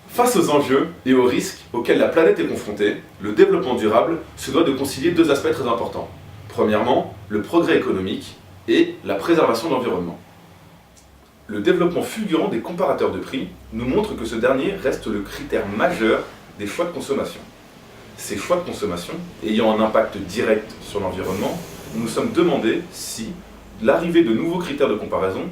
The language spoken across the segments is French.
Face aux enjeux et aux risques auxquels la planète est confrontée, le développement durable se doit de concilier deux aspects très importants. Premièrement, le progrès économique et la préservation de l'environnement. Le développement fulgurant des comparateurs de prix nous montre que ce dernier reste le critère majeur des choix de consommation. Ces choix de consommation ayant un impact direct sur l'environnement, nous nous sommes demandé si l'arrivée de nouveaux critères de comparaison,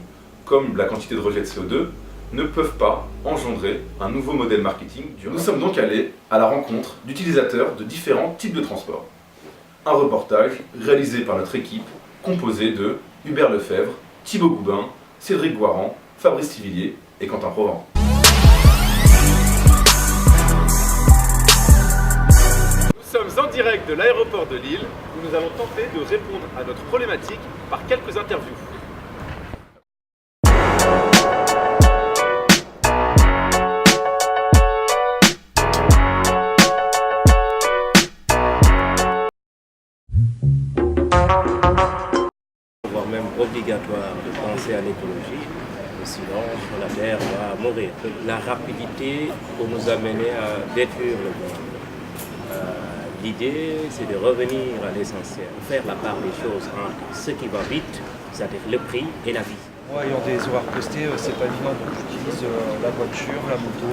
comme la quantité de rejet de CO2, ne peuvent pas engendrer un nouveau modèle marketing durable. Nous sommes donc allés à la rencontre d'utilisateurs de différents types de transports. Un reportage réalisé par notre équipe, composée de Hubert Lefebvre, Thibaut Goubin, Cédric Guaran, Fabrice Tivillier et Quentin Provence. Nous sommes en direct de l'aéroport de Lille où nous allons tenter de répondre à notre problématique par quelques interviews. Voire même obligatoire de penser à l'écologie, sinon la Terre va mourir. La rapidité peut nous amener à détruire le monde. L'idée, c'est de revenir à l'essentiel, faire la part des choses entre ce qui va vite, c'est-à-dire le prix, et la vie. Moi, ayant des horaires postés, c'est pas évident, donc j'utilise la voiture, la moto,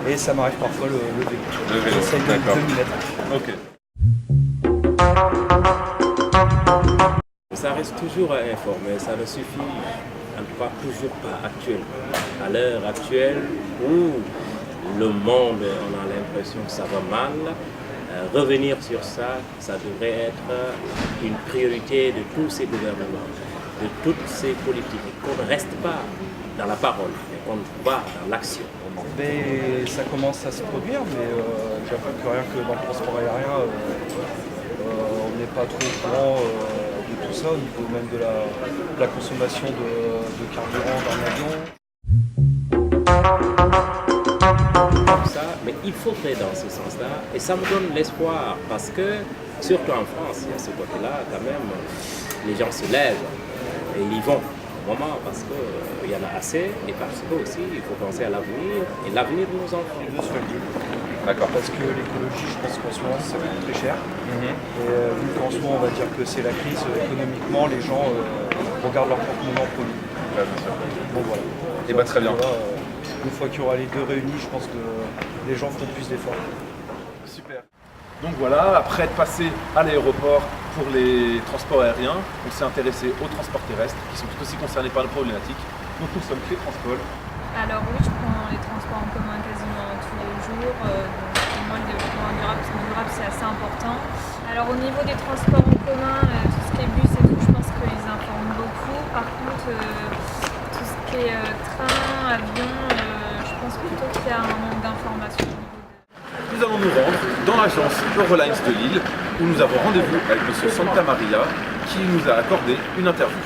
et ça m'arrive parfois le vélo. Le vélo, j'essaye d'accord. de m'y mettre. Ok. Ça reste toujours à informer, ça ne suffit en tout cas toujours pas actuellement. À l'heure actuelle où le monde, on a l'impression que ça va mal, revenir sur ça, ça devrait être une priorité de tous ces gouvernements, de toutes ces politiques, qu'on ne reste pas dans la parole, mais qu'on va dans l'action. Mais ça commence à se produire, mais j'avoue que rien que dans le transport aérien, on n'est pas trop au courant de tout ça, au niveau même de la consommation de carburant d'un avion. Ça, mais il faudrait dans ce sens-là, et ça me donne l'espoir, parce que, surtout en France, il y a ce côté-là, quand même, les gens se lèvent et ils y vont au moment, parce qu'il y en a assez, et parce que aussi, il faut penser à l'avenir, et l'avenir de nos enfants. D'accord. Parce que l'écologie, je pense qu'en ce moment, ça coûte très cher. Et vu qu'en ce moment, on va dire que c'est la crise, économiquement, les gens regardent leur porte-monnaie en premier. Ouais, bien sûr. Bon, voilà. Et bah, très bien. Voilà, une fois qu'il y aura les deux réunis, je pense que les gens feront plus d'efforts. Super. Donc voilà, après être passé à l'aéroport pour les transports aériens, on s'est intéressé aux transports terrestres qui sont tout aussi concernés par la problématique. Donc nous sommes chez Transpol. Alors oui, je prends les transports en commun quasiment tous les jours. Donc pour moi, le développement durable, c'est assez important. Alors au niveau des transports en commun, tout ce qui est bus et tout, je pense qu'ils informent beaucoup. Par contre, tout ce qui est train, avion, je pense plutôt qu'il y a un manque d'information. Nous allons nous rendre dans l'agence Eurolines de Lille où nous avons rendez-vous avec M. Santa Maria qui nous a accordé une interview.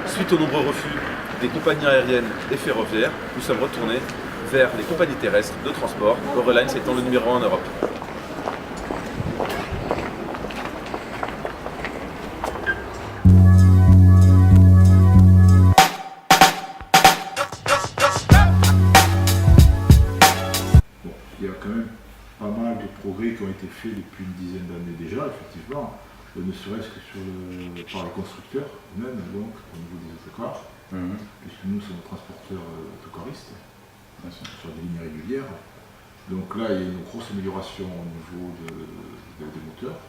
Suite aux nombreux refus des compagnies aériennes et ferroviaires, nous sommes retournés vers les compagnies terrestres de transport, Eurolines étant le numéro 1 en Europe. Il y a quand même pas mal de progrès qui ont été faits depuis une dizaine d'années déjà, effectivement, ne serait-ce que par les constructeurs eux-mêmes, donc au niveau des autocars, puisque nous sommes transporteurs autocaristes sur des lignes régulières. Donc là, il y a une grosse amélioration au niveau des moteurs,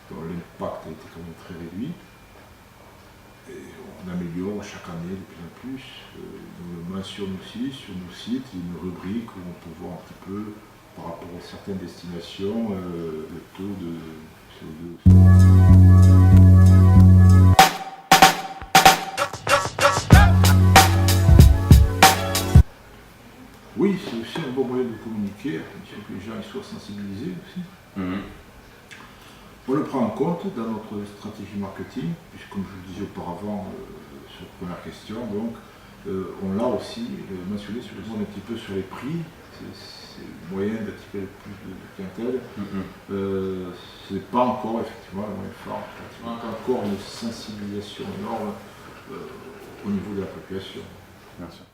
dont l'impact a été quand même très réduit. Et on améliore chaque année de plus en plus. On le mentionne aussi sur nos sites, il y a une rubrique où on peut voir un petit peu, par rapport à certaines destinations, le taux de CO2. Oui, c'est aussi un bon moyen de communiquer, il faut que les gens soient sensibilisés aussi. On le prend en compte dans notre stratégie marketing, puisque comme je le disais auparavant sur la première question, donc, on l'a aussi mentionné sur un petit peu sur les prix, c'est le moyen d'attirer le plus de clientèle. Ce n'est pas encore effectivement le moyen fort, il manque encore une sensibilisation énorme au niveau de la population. Bien sûr.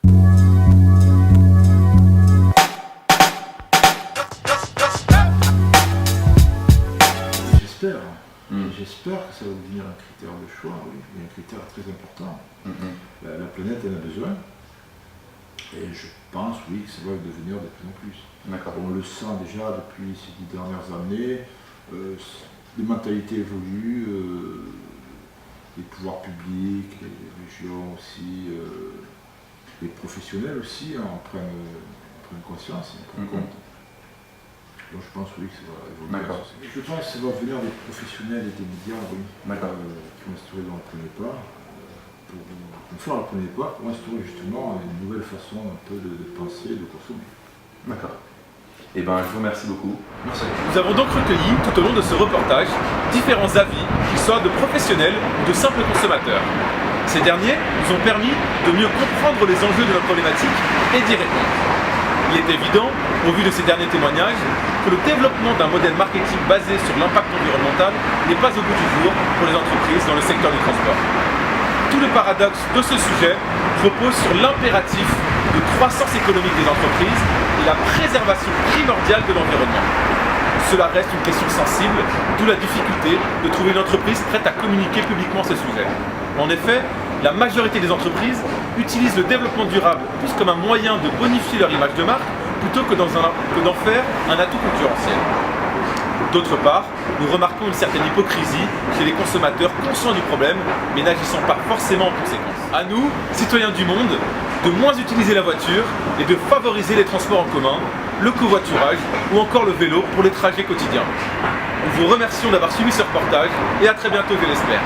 un critère de choix, oui, il y a un critère très important. Mhm. La planète en a besoin. Et je pense, oui, que ça va devenir de plus en plus. D'accord. On le sent déjà depuis ces 10 dernières années. Les mentalités évoluent, les pouvoirs publics, les régions aussi, les professionnels aussi en prennent conscience, en prennent compte. Donc je pense, oui, que ça va évoluer. D'accord. Je pense que ça va venir des professionnels et des médias, oui, D'accord. qui vont instaurer dans le premier pas. Pour faire le premier pas, pour instaurer justement une nouvelle façon un peu de penser et de consommer. D'accord. Eh bien, je vous remercie beaucoup. Merci. Nous avons donc recueilli tout au long de ce reportage différents avis, qu'ils soient de professionnels ou de simples consommateurs. Ces derniers nous ont permis de mieux comprendre les enjeux de notre problématique et d'y répondre. Il est évident, au vu de ces derniers témoignages, que le développement d'un modèle marketing basé sur l'impact environnemental n'est pas au bout du jour pour les entreprises dans le secteur du transport. Tout le paradoxe de ce sujet repose sur l'impératif de croissance économique des entreprises et la préservation primordiale de l'environnement. Cela reste une question sensible, d'où la difficulté de trouver une entreprise prête à communiquer publiquement ce sujet. En effet, la majorité des entreprises utilisent le développement durable plus comme un moyen de bonifier leur image de marque plutôt que d'en faire un atout concurrentiel. D'autre part, nous remarquons une certaine hypocrisie chez les consommateurs conscients du problème, mais n'agissant pas forcément en conséquence. À nous, citoyens du monde, de moins utiliser la voiture et de favoriser les transports en commun, le covoiturage ou encore le vélo pour les trajets quotidiens. Nous vous remercions d'avoir suivi ce reportage et à très bientôt, je l'espère.